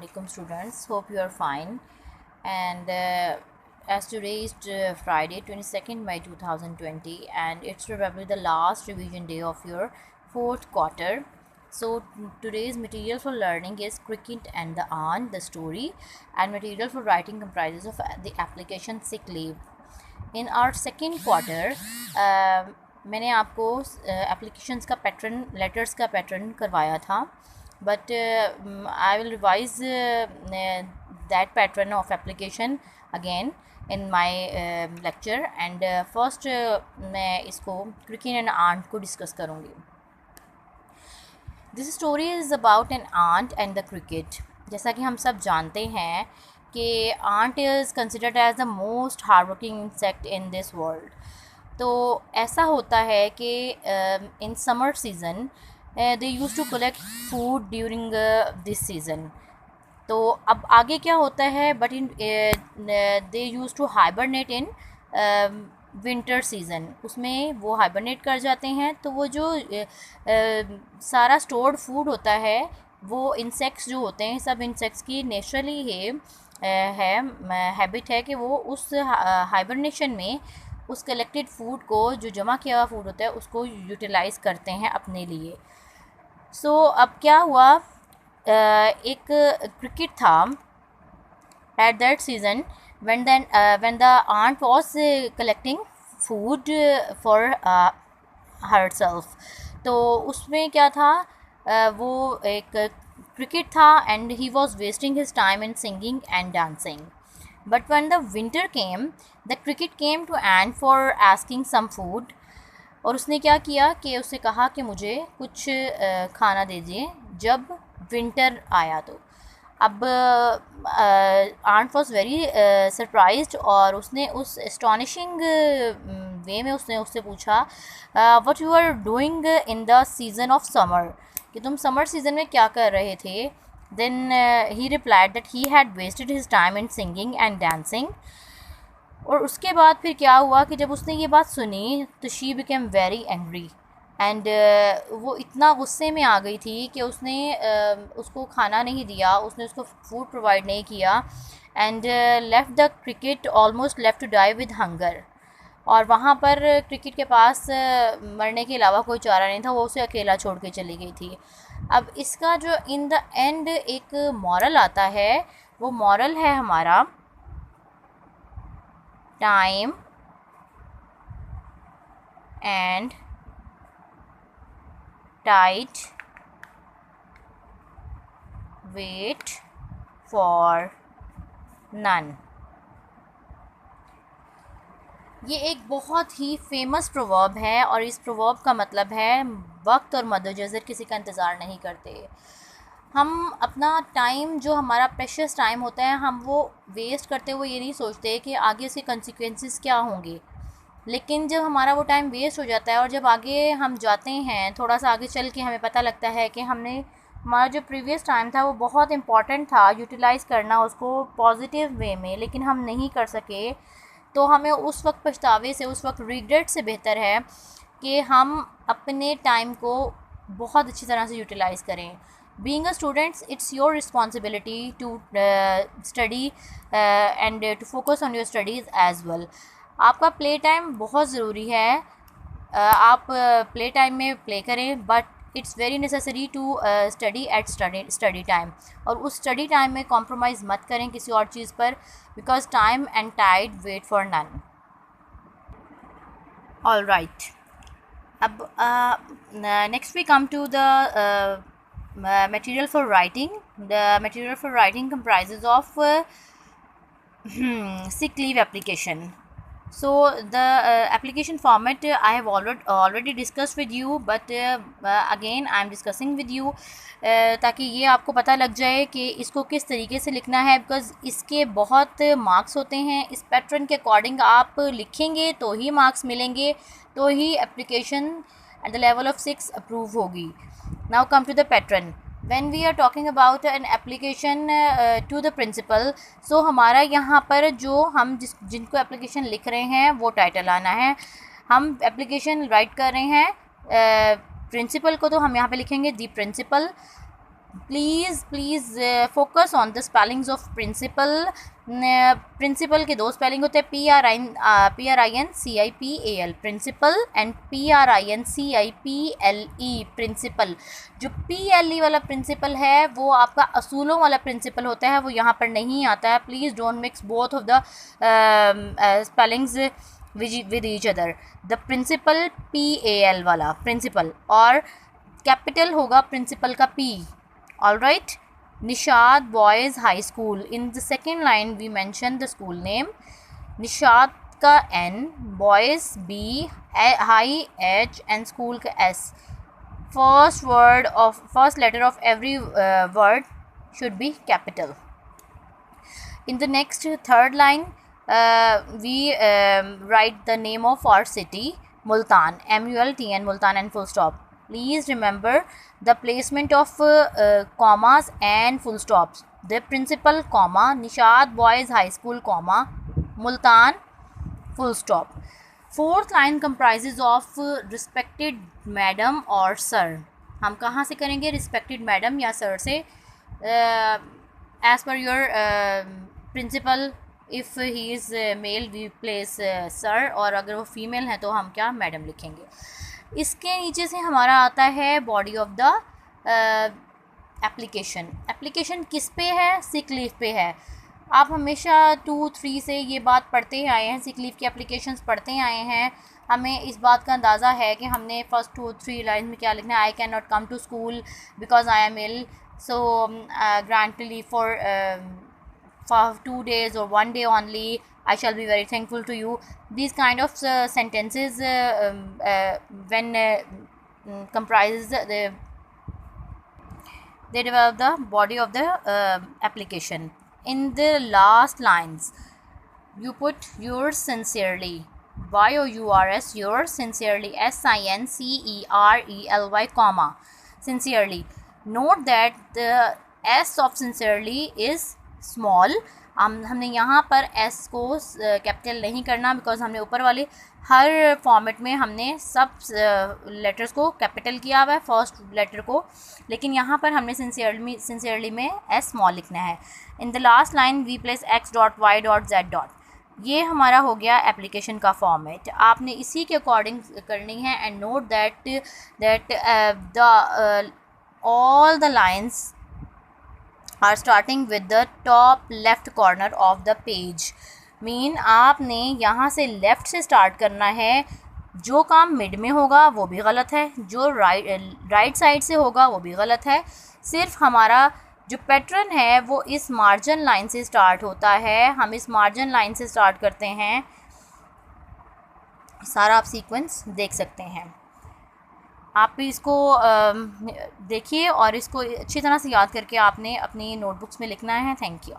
Alaikum students, hope you are fine. And as today is Friday 22nd May 2020, and it's probably the last revision day of your fourth quarter. So today's material for learning is Cricket and the Aunt, the story, and material for writing comprises of the application sick leave. In our second quarter, मैंने आपको applications का pattern, letters का pattern करवाया था, but I will revise that pattern of application again in my lecture. And first मैं इसको cricket and ant को discuss करूँगी. This story is about an ant and the cricket. जैसा कि हम सब जानते हैं कि ant is considered as the most hard working insect in this world. तो ऐसा होता है कि in summer season they use to collect food during this season. तो अब आगे क्या होता है, but in they use to hibernate in winter season. उसमें वो हाइबरनेट कर जाते हैं. तो वो जो सारा स्टोर्ड फूड होता है, वो इंसेक्ट्स जो होते हैं, सब इंसेक्ट्स की नेचुरली हैबिट है कि वो उस हाइबरनेशन में उस कलेक्टेड फूड को, जो जमा किया हुआ फूड होता है, उसको यूटिलाइज़ करते हैं अपने लिए. सो अब क्या हुआ, एक क्रिकेट था at that season when the aunt was collecting food for herself. तो उसमें क्या था, वो एक cricket था and he was wasting his time in singing and dancing. But when the winter came, the cricket came to Ant for asking some food. और उसने क्या किया कि उसे कहा कि मुझे कुछ खाना दीजिए जब विंटर आया. तो अब आंट वॉज वेरी सरप्राइज्ड, और उसने उस एस्टॉनिशिंग वे में उसने उससे पूछा what you are doing in the season of summer, कि तुम समर सीज़न में क्या कर रहे थे. Then he replied that he had wasted his time in singing and dancing. और उसके बाद फिर क्या हुआ कि जब उसने ये बात सुनी तो she became very angry. And वो इतना गुस्से में आ गई थी कि उसने उसको खाना नहीं दिया, उसने उसको फूड प्रोवाइड नहीं किया. And left the cricket almost left to die with hunger. और वहाँ पर क्रिकेट के पास मरने के अलावा कोई चारा नहीं था, वो उसे अकेला छोड़ के चली गई थी. अब इसका जो इन द एंड एक मॉरल आता है, वो मॉरल है हमारा, time and tide wait for none. ये एक बहुत ही फेमस प्रोवर्ब है, और इस प्रोवर्ब का मतलब है वक्त और मद्देनज़र किसी का इंतज़ार नहीं करते. हम अपना टाइम, जो हमारा प्रेशियस टाइम होता है, हम वो वेस्ट करते हुए ये नहीं सोचते कि आगे उसके कंसिक्वेंसेस क्या होंगे. लेकिन जब हमारा वो टाइम वेस्ट हो जाता है, और जब आगे हम जाते हैं, थोड़ा सा आगे चल के हमें पता लगता है कि हमने, हमारा जो प्रीवियस टाइम था वो बहुत इम्पॉर्टेंट था, यूटिलाइज़ करना उसको पॉजिटिव वे में, लेकिन हम नहीं कर सके. तो हमें उस वक्त पछतावे से, उस वक्त रिग्रेट से बेहतर है कि हम अपने टाइम को बहुत अच्छी तरह से यूटिलाइज़ करें. Being a students, it's your responsibility to study and to focus on your studies as well. आपका प्ले टाइम बहुत ज़रूरी है. आप प्ले टाइम में प्ले करें, but it's very necessary to study at study time. और उस स्टडी टाइम में कॉम्प्रोमाइज़ मत करें किसी और चीज़ पर, because time and tide wait for none. All right. अब next we come to the material for writing. The material for writing comprises of sick leave application. So the application format I have already discussed with you, but again I am discussing with you ताकि ये आपको पता लग जाए कि इसको किस तरीके से लिखना है, बिकॉज़ इसके बहुत मार्क्स होते हैं. इस पैटर्न के अकॉर्डिंग आप लिखेंगे तो ही मार्क्स मिलेंगे, तो ही application at the level of 6 approve होगी. Now come to the pattern. When we are talking about an application to the principal, so हमारा यहाँ पर जो हम जिनको एप्लीकेशन लिख रहे हैं वो टाइटल आना है. हम एप्लीकेशन राइट कर रहे हैं प्रिंसिपल को, तो हम यहाँ पे लिखेंगे the principal. Please focus on the spellings of principal. Principal के दो स्पेलिंग होते हैं, PRINCIPAL principal and PRINCIPLE principle. जो PLE वाला प्रिंसिपल है वो आपका असूलों वाला प्रिंसिपल होता है, वो यहाँ पर नहीं आता है। Please don't mix both of the spellings with each other. The principal PAL वाला प्रिंसिपल, और कैपिटल होगा प्रिंसिपल का P। All right, Nishad Boys High School. In the second line, we mentioned the school name. Nishad का N, Boys B, High H, and School का S. First letter of every word should be capital. In the next third line, we write the name of our city, Multan, MULTN, Multan, and full stop. Please remember the placement of commas and full stops. The principal, comma, Nishad Boys High School, comma, Multan, full stop. Fourth line comprises of respected madam or sir. हम कहाँ से करेंगे? respected madam या sir से? As per your principal, if he is male we place sir, और अगर वो female है तो हम क्या madam लिखेंगे। इसके नीचे से हमारा आता है body of the application. Application किस पे है? सिक लीव पे है। आप हमेशा 2-3 से ये बात पढ़ते ही आए हैं, सिक लीव की एप्लीकेशंस पढ़ते ही आए हैं। हमें इस बात का अंदाज़ा है कि हमने फर्स्ट 2-3 लाइन में क्या लिखना है। I can not come to school because I am ill, so grant leave for 2 days or 1 day only. I shall be very thankful to you. These kind of sentences when comprises they develop the body of the application. In the last lines, you put yours sincerely, YOURS, yours sincerely, SINCERELY, comma, sincerely. Note that the S of sincerely is small. हमने यहाँ पर S को capital नहीं करना, because हमने ऊपर वाले हर format में हमने सब लेटर्स को कैपिटल किया हुआ है, फर्स्ट लेटर को, लेकिन यहाँ पर हमने सिंसियरली में एस स्मॉल लिखना है। In the last line we place x.y.z. ये हमारा हो गया एप्लीकेशन का फॉर्मेट। आपने इसी के अकॉर्डिंग करनी है। And note that the all the lines are starting with the top left corner of the page. Mean आपने यहाँ से लेफ़्ट से स्टार्ट करना है। जो काम मिड में होगा वो भी गलत है, जो राइट साइड से होगा वो भी गलत है। सिर्फ हमारा जो पैटर्न है वो इस मार्जिन लाइन से स्टार्ट होता है। हम इस मार्जिन लाइन से स्टार्ट करते हैं। सारा आप सीक्वेंस देख सकते हैं। आप भी इसको देखिए और इसको अच्छी तरह से याद करके आपने अपनी नोटबुक्स में लिखना है। Thank you.